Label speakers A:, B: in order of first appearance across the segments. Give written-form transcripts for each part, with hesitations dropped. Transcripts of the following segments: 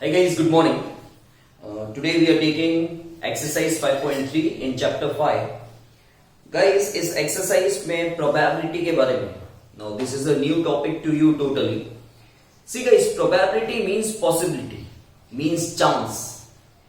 A: Hi guys, good morning. Today we are taking exercise 5.3 in chapter 5. Guys, इस exercise में probability के बारे में. Now this is a new topic to you totally. See guys, probability means possibility, means chance.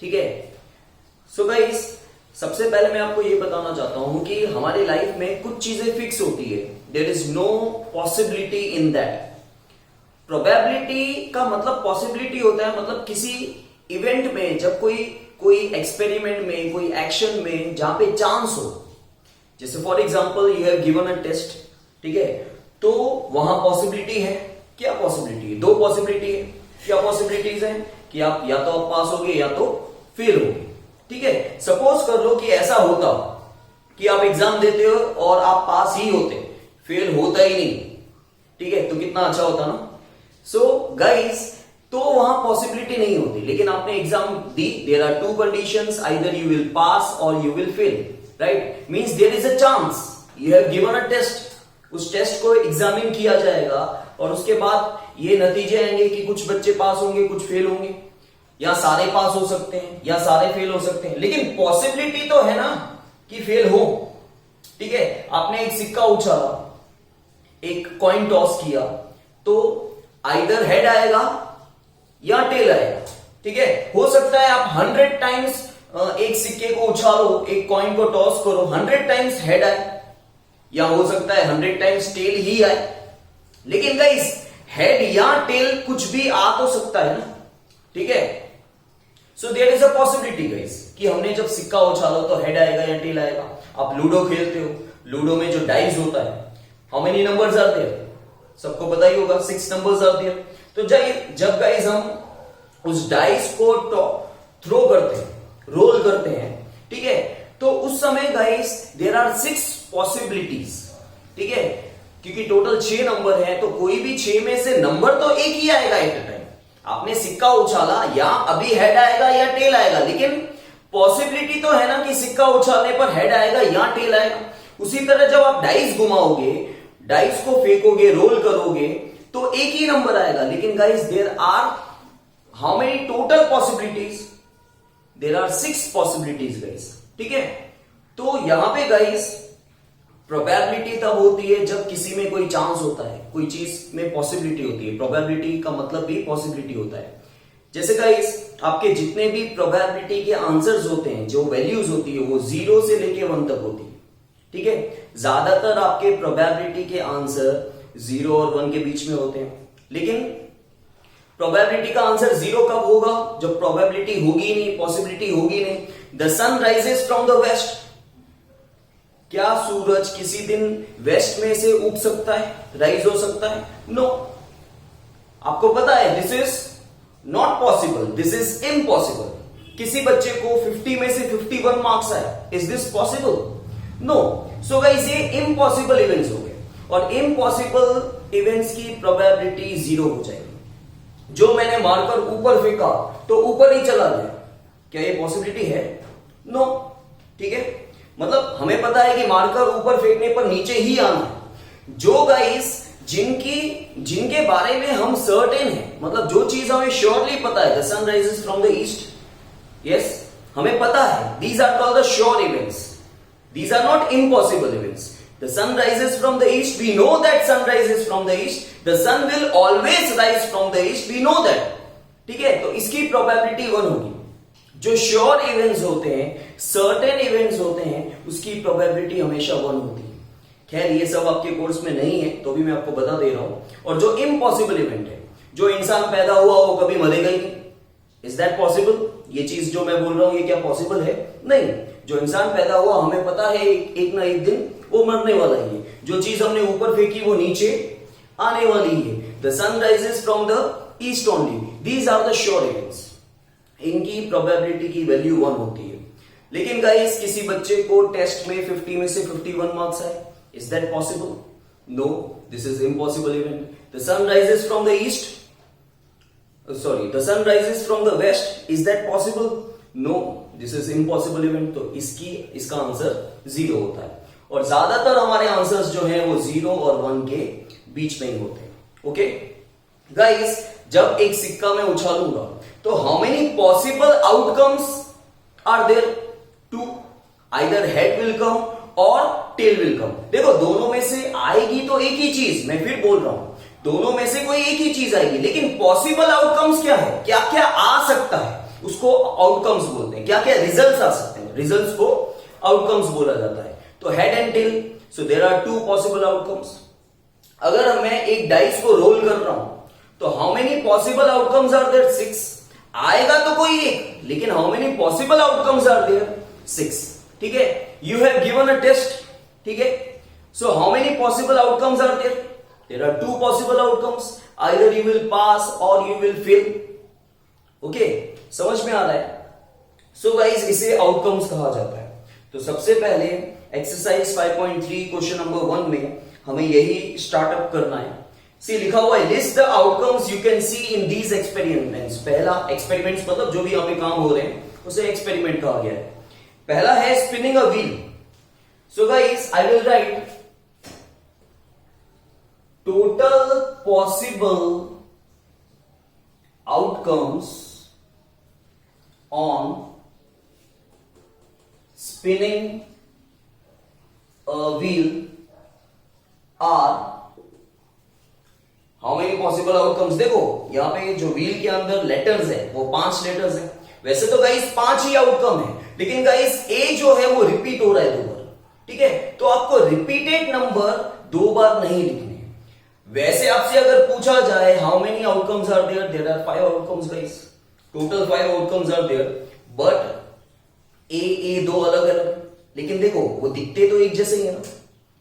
A: ठीक है? So guys, सबसे पहले मैं आपको ये बताना चाहता हूं कि हमारी लाइफ में कुछ चीजें फिक्स होती है. There is no possibility in that. Probability का मतलब पॉसिबिलिटी होता है, मतलब किसी इवेंट में जब कोई एक्सपेरिमेंट में, कोई एक्शन में जहां पे चांस हो. जैसे for example you have given a test, ठीक है, तो वहां पॉसिबिलिटी है. क्या पॉसिबिलिटी है? दो पॉसिबिलिटी है. क्या पॉसिबिलिटीज है कि आप या तो आप पास होगे या तो फेल होगे. ठीक है, सपोज कर लो कि ऐसा होता कि आप एग्जाम देते हो और आप पास ही होते, फेल होता ही नहीं. ठीक है, तो कितना अच्छा होता ना. सो गाइस, तो वहां पॉसिबिलिटी नहीं होती, लेकिन आपने एग्जाम दी. There are two conditions, either you will pass और you will fail. Right, means there is a chance. You have given a test, उस टेस्ट को एग्जामिन किया जाएगा और उसके बाद ये नतीजे आएंगे कि कुछ बच्चे पास होंगे, कुछ फेल होंगे, या सारे पास हो सकते हैं या सारे फेल हो सकते हैं, लेकिन पॉसिबिलिटी तो है ना कि फेल हो. ठीक है, आपने एक सिक्का उछाला, एक कॉइन टॉस किया, तो आइदर हेड आएगा या टेल आएगा. ठीक है, हो सकता है आप 100 टाइम्स एक सिक्के को उछालो, एक कॉइन को टॉस करो, 100 टाइम्स हेड आए, या हो सकता है 100 टाइम्स टेल ही आए. लेकिन गाइस, हेड या टेल कुछ भी आ तो सकता है ना. ठीक है, so there is a possibility guys कि हमने जब सिक्का उछालो तो हेड आएगा या टेल आएगा. आप लूडो खेलते हो, लूडो में जो डाइस होता है, how many numbers are there? सबको पता ही होगा, 6 नंबर्स आर देयर. तो जब गाइस हम उस डाइस को थ्रो करते हैं, रोल करते हैं, ठीक है, तो उस समय गाइस देयर आर 6 पॉसिबिलिटीज. ठीक है, क्योंकि टोटल 6 नंबर है, तो कोई भी 6 में से नंबर तो एक ही आएगा एट अ टाइम. आपने सिक्का उछाला, या अभी हेड आएगा या टेल आएगा, लेकिन पॉसिबिलिटी तो है ना कि सिक्का उछालने पर हेड आएगा या टेल आएगा. उसी तरह जब आप डाइस घुमाओगे, डाइस को फेंकोगे, रोल करोगे, तो एक ही नंबर आएगा. लेकिन guys, there are how many total possibilities? There are 6 possibilities guys. ठीक है, तो यहां पे गाइस प्रोबेबिलिटी तब होती है जब किसी में कोई चांस होता है, कोई चीज में पॉसिबिलिटी होती है. प्रोबेबिलिटी का मतलब भी पॉसिबिलिटी होता है. जैसे गाइस, आपके जितने भी प्रोबेबिलिटी के आंसर्स होते हैं, जो वैल्यूज होती है, वो 0 से लेके 1 तक होती है. ठीक है, ज्यादातर आपके प्रोबेबिलिटी के आंसर 0 और 1 के बीच में होते हैं. लेकिन प्रोबेबिलिटी का आंसर 0 कब होगा? जब प्रोबेबिलिटी होगी नहीं, पॉसिबिलिटी होगी नहीं. The sun rises from the west. क्या सूरज किसी दिन वेस्ट में से उग सकता है, राइज हो सकता है? नो. आपको पता है, this is not possible, this is impossible. किसी बच्चे को 50 में से 51 मार्क्स आए, is this possible? No. So guys, ये इम्पॉसिबल इवेंट्स हो गए, और इम्पॉसिबल इवेंट्स की प्रोबेबिलिटी 0 हो जाएगी. जो मैंने मार्कर ऊपर फेंका तो ऊपर ही चला गया, क्या ये पॉसिबिलिटी है? नो. ठीक है, मतलब हमें पता है कि मार्कर ऊपर फेंकने पर नीचे ही आना है. जो गाइस जिनके बारे में हम सर्टेन हैं, मतलब जो चीज हमें श्योरली पता है, the sun rises from the east, yes, हमें पता है, these are called the sure events. These are not impossible events. The sun rises from the east. We know that sun rises from the east. The sun will always rise from the east. We know that. ठीक है, तो इसकी probability 1 होगी. जो sure events होते हैं, certain events होते हैं, उसकी प्रोबेबिलिटी हमेशा 1 होती है. खैर, ये सब आपके कोर्स में नहीं है, तो भी मैं आपको बता दे रहा हूं. और जो इम्पॉसिबल इवेंट है, जो इंसान पैदा हुआ वो कभी मरेगा ही नहीं, इज दैट पॉसिबल? ये चीज जो मैं बोल रहा हूं, ये क्या पॉसिबल है? नहीं. जो इंसान पैदा हुआ, हमें पता है एक ना एक दिन वो मरने वाला ही है. जो चीज हमने ऊपर फेंकी वो नीचे आने वाली है. The sun rises from the east only. These are the sure events. इनकी प्रोबेबिलिटी की वैल्यू 1 होती है. लेकिन गाइस, किसी बच्चे को टेस्ट में 50 में से 51 मार्क्स आए, is that possible? No, this is impossible event. The sun rises from the east, the sun rises from the west, is that possible? No, this is impossible event. तो इसका answer 0 होता है. और ज्यादातर हमारे आंसर्स जो हैं वो 0 और 1 के बीच में ही होते हैं. ओके गाइस, जब एक सिक्का मैं उछालूंगा तो how many possible outcomes are there? Two, either head will come और टेल विल कम। देखो दोनों में से आएगी तो एक ही चीज, मैं फिर बोल रहा हूं दोनों में से कोई एक ही चीज आएगी, लेकिन पॉसिबल आउटकम्स क्या है, क्या क्या आ सकता है उसको आउटकम्स बोलते हैं, क्या क्या रिजल्ट्स आ सकते हैं, रिजल्ट्स को आउटकम्स बोला जाता है। तो head and tail, so there are two possible outcomes. अगर मैं एक डाइस को रोल कर रहा हूं तो how many possible outcomes are there? 6। आएगा तो कोई एक, लेकिन how many possible outcomes are there? 6। ठीक है, you have given a test, ठीक है, so how many possible outcomes are there? There are two possible outcomes, either you will pass और यू विल फेल। ओके, समझ में आ रहा है? So guys इसे आउटकम्स कहा जाता है। तो सबसे पहले एक्सरसाइज 5.3 क्वेश्चन नंबर 1 में हमें यही स्टार्टअप करना है। सी लिखा हुआ है list the outcomes you can see in these experiments. पहला एक्सपेरिमेंट्स मतलब जो भी यहाँ पे काम हो रहे हैं उसे एक्सपेरिमेंट कहा गया है। पहला है spinning a wheel. So guys I will write total possible outcomes on spinning a wheel are how many possible outcomes? देखो यहां पे जो व्हील के अंदर लेटर्स है वो 5 लेटर्स है। वैसे तो गाइस 5 ही आउटकम है, लेकिन गाइस ए जो है वो रिपीट हो रहा है 2 बार। ठीक है, तो आपको रिपीटेड नंबर 2 बार नहीं लिखने। वैसे आपसे अगर पूछा जाए how many outcomes are there, there are 5 outcomes guys, total 5 outcomes are there, but a 2 अलग अलग, लेकिन देखो वो दिखते तो एक जैसे ही है ना।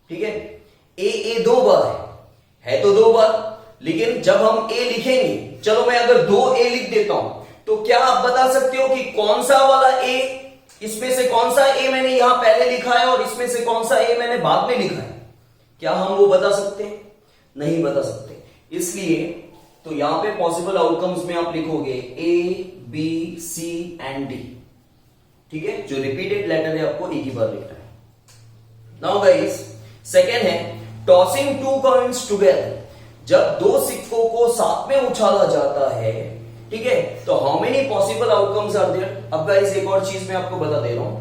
A: ठीक है, ए 2 बार है तो 2 बार, लेकिन जब हम ए लिखेंगे, चलो मैं अगर 2 ए लिख देता हूं तो क्या आप बता सकते हो कि कौन सा वाला ए, इसमें से कौन सा ए मैंने यहां पहले लिखा है और इसमें से कौन सा ए मैंने बाद में लिखा है? क्या हम वो बता सकते हैं? नहीं बता सकते। इसलिए तो यहां पे पॉसिबल आउटकम्स में आप लिखोगे A B C and D. ठीक है, जो रिपीटेड लेटर है आपको एक ही बार लिखना है। नाउ गाइस सेकेंड है टॉसिंग 2 कॉइन्स टुगेदर। जब 2 सिक्कों को साथ में उछाला जाता है, ठीक है, तो how many possible outcomes are there? अब गाइस एक और चीज मैं आपको बता दे रहा हूं,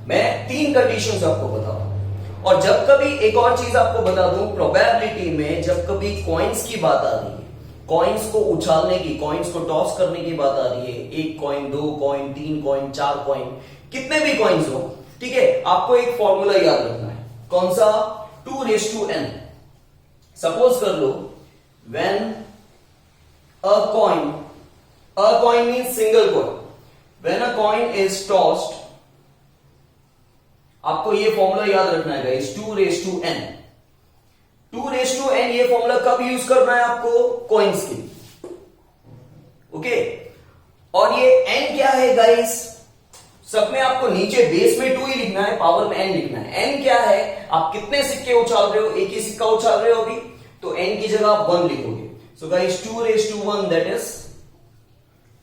A: मैं 3 कंडीशंस आपको बता रहा हूं, और जब कभी एक और चीज आपको बता दूं, प्रोबेबिलिटी में जब कभी कॉइन्स की बात आ रही है, कॉइन्स को उछालने की, कॉइन्स को टॉस करने की बात आ रही है, 1 कॉइन 2 कॉइन 3 कॉइन 4 कॉइन, कितने भी कॉइन्स हो, ठीक है, आपको एक फॉर्मूला याद रखना है। कौन सा? 2:n। सपोज कर लो when a coin means single coin, when a coin is tossed, आपको ये फॉर्मूला याद रखना है गाइस, 2:n। 2:n ये फॉर्मूला कब यूज करना है आपको? कॉइन्स के लिए। ओके, और ये n क्या है गाइस? सब में आपको नीचे बेस में 2 ही लिखना है, पावर में n लिखना है। n क्या है? आप कितने सिक्के उछाल रहे हो? एक ही सिक्का उछाल रहे हो अभी, तो n की जगह आप 1 लिखोगे। So guys 2:1 that is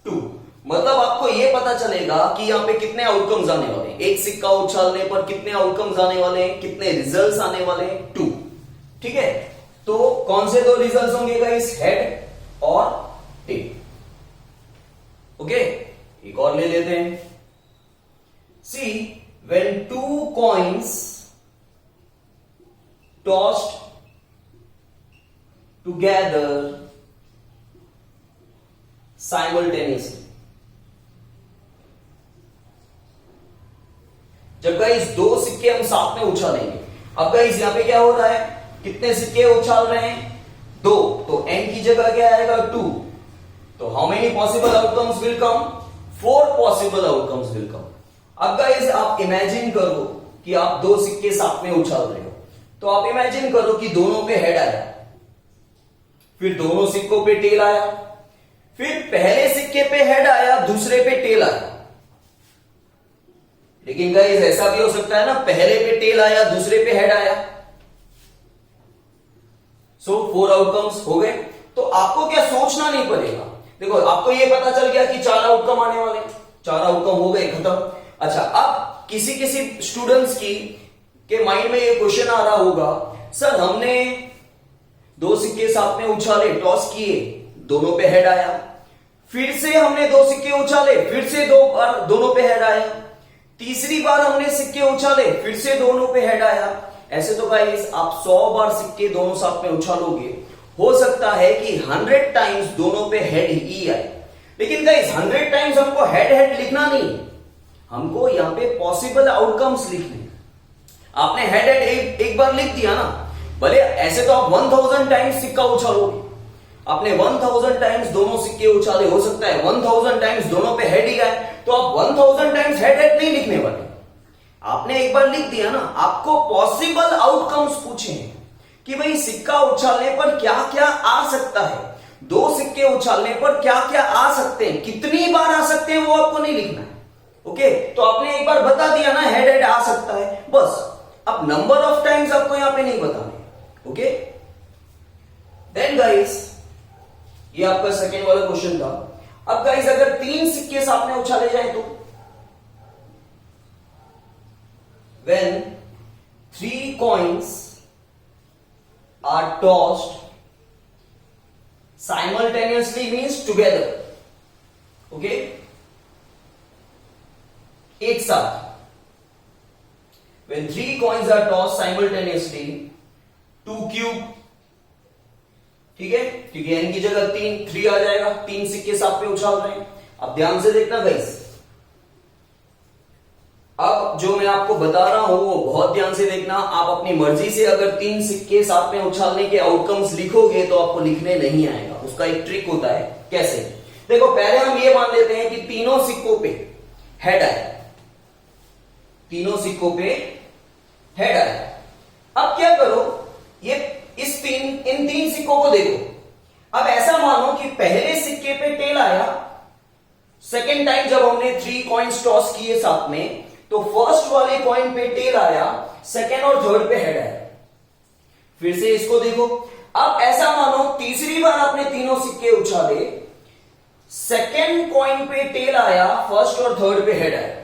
A: 2। मतलब आपको ये पता चलेगा कि यहां पे कितने आउटकम्स आने वाले हैं, एक सिक्का उछालने पर कितने आउटकम्स आने वाले हैं, कितने रिजल्ट्स आने वाले हैं, 2। ठीक है, तो कौन से 2 रिजल्ट्स होंगे गाइस? हेड और टेल। ओके, एक और ले लेते हैं। See when 2 coins tossed together simultaneously. जब गाइस 2 सिक्के हम साथ में उछालेंगे, अब गाइस यहां पे क्या हो रहा है, कितने सिक्के उछाल रहे हैं? 2, तो n की जगह क्या आएगा? 2। तो how many possible outcomes will come? 4 possible outcomes will come. अब गाइस आप इमेजिन करो कि आप 2 सिक्के साथ में उछाल रहे हो, तो आप इमेजिन करो कि दोनों पे हेड आया, फिर दोनों सिक्कों पे टेल आया, फिर पहले सिक्के पे हेड आया, दूसरे पे टेल आया। लेकिन गाइस ऐसा भी हो सकता है ना, पहले पे टेल आया, दूसरे पे हेड आया। सो 4 आउटकम्स हो गए। तो आपको क्या सोचना नहीं पड़ेगा। देखो आपको ये पता चल गया कि 4 आउटकम आने वाले, 4 आउटकम हो गए, खत्म। अच्छा, अब किसी स्टूडेंट्स के माइंड में ये क्वेश्चन आ रहा होगा, सर हमने दो सिक्के साथ में उछाले, टॉस किए, दोनों पे हेड आया। फिर से हमने दो सिक्के उछाले, फिर से दो बार दोनों पे हेड आया। तीसरी बार हमने सिक्के उछाले, फिर से दोनों पे हेड आया। ऐसे तो गाइस आप 100 बार सिक्के दोनों साथ में उछालोगे, हो सकता है कि 100 टाइम्स दोनों पे हेड ही आए। लेकिन गाइस 100 टाइम्स हमको हेड हेड लिखना नहीं, हमको यहां पे पॉसिबल आउटकम्स लिखने। आपने हेड हेड एक बार लिख दिया ना, भले ऐसे तो आप 1000 टाइम्स सिक्का उछालोगे, आपने 1000 टाइम्स दोनों सिक्के उछाले, हो सकता है 1000 टाइम्स दोनों पे हेड ही आए, तो आप 1000 टाइम्स हेड हेड नहीं लिखने वाले। आपने एक बार लिख दिया ना, आपको पॉसिबल आउटकम्स पूछे हैं कि भाई सिक्का उछालने पर क्या क्या आ सकता है, दो सिक्के उछालने पर क्या क्या आ सकते हैं, कितनी बार आ सकते हैं, वो आपको नहीं लिखना है। ओके, तो आपने एक बार बता दिया ना हेड हेड आ सकता है, बस। अब नंबर ऑफ टाइम्स आपको यहां पे नहीं बताने। ओके, देन गाइस ये आपका सेकेंड वाला क्वेश्चन था। अब गाइस अगर 3 सिक्के साथ में उछाले जाए तो when 3 coins are tossed simultaneously means together, okay, एक साथ। when 3 coins are tossed simultaneously, 2 cube, ठीक है, क्योंकि n की जगह 3 आ जाएगा, 3 सिक्के साथ में उछाल रहे हैं। अब ध्यान से देखना गाइस, अब जो मैं आपको बता रहा हूं वो बहुत ध्यान से देखना। आप अपनी मर्जी से अगर 3 सिक्के साथ में उछालने के आउटकम्स लिखोगे तो आपको लिखने नहीं आएगा। उसका एक ट्रिक होता है, कैसे? देखो, पहले हम ये मान लेते हैं कि तीनों सिक्कों पे हेड आए, तीनों सिक्कों पे हेड आए। अब क्या करो, ये इन 3 सिक्कों को देखो। अब ऐसा मानो कि पहले सिक्के पे टेल आया, सेकेंड टाइम जब हमने 3 कॉइन्स टॉस किए साथ में, तो फर्स्ट वाले कॉइन पे टेल आया, सेकेंड और थर्ड पे हेड आया। फिर से इसको देखो। अब ऐसा मानो तीसरी बार आपने तीनों सिक्के उछाले, सेकेंड कॉइन पे टेल आया, फर्स्ट और थर्ड पे हेड आया।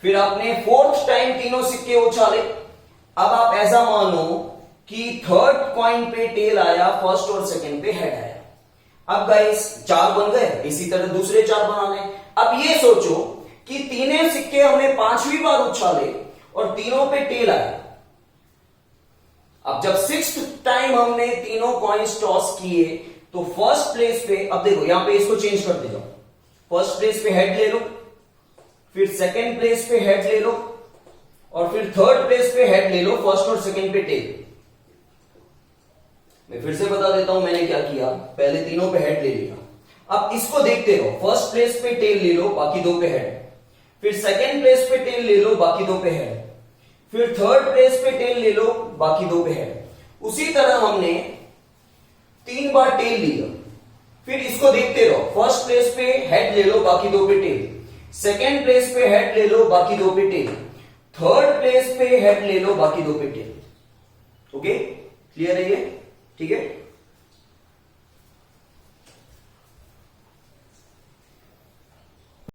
A: फिर आपने फोर्थ टाइम तीनों सिक्के उछाले। अब आप ऐसा मानो कि थर्ड कॉइन पे टेल आया, फर्स्ट और सेकेंड पे हेड आया। अब गाइस 4 बन गए, इसी तरह दूसरे 4 बनाने। अब ये सोचो कि तीनों सिक्के हमने 5वीं बार उछाले और तीनों पे टेल आया। अब जब 6th टाइम हमने तीनों कॉइन्स टॉस किए तो फर्स्ट प्लेस पे, अब देखो यहां पे इसको चेंज कर दे जाओ, फर्स्ट प्लेस पे हेड ले लो, फिर सेकेंड प्लेस पे हेड ले लो, और फिर थर्ड प्लेस पे हेड ले लो, फर्स्ट और सेकेंड पे टेल। मैं फिर से बता देता हूं मैंने क्या किया। पहले तीनों पे हेड ले लिया, अब इसको देखते रहो। फर्स्ट प्लेस पे टेल ले लो, बाकी 2 पे हेड, फिर सेकेंड प्लेस पे टेल ले लो, बाकी 2 पे हेड, फिर थर्ड प्लेस पे टेल ले लो, बाकी 2 पे हेड। उसी तरह हमने 3 बार टेल लिया, फिर इसको देखते रहो। फर्स्ट प्लेस पे हेड ले लो, बाकी 2 पे टेल, सेकेंड प्लेस पे हेड ले लो, बाकी 2 पे टेल, थर्ड प्लेस पे हेड ले लो, बाकी 2 पे टेल। ओके, क्लियर है ये? ठीक है।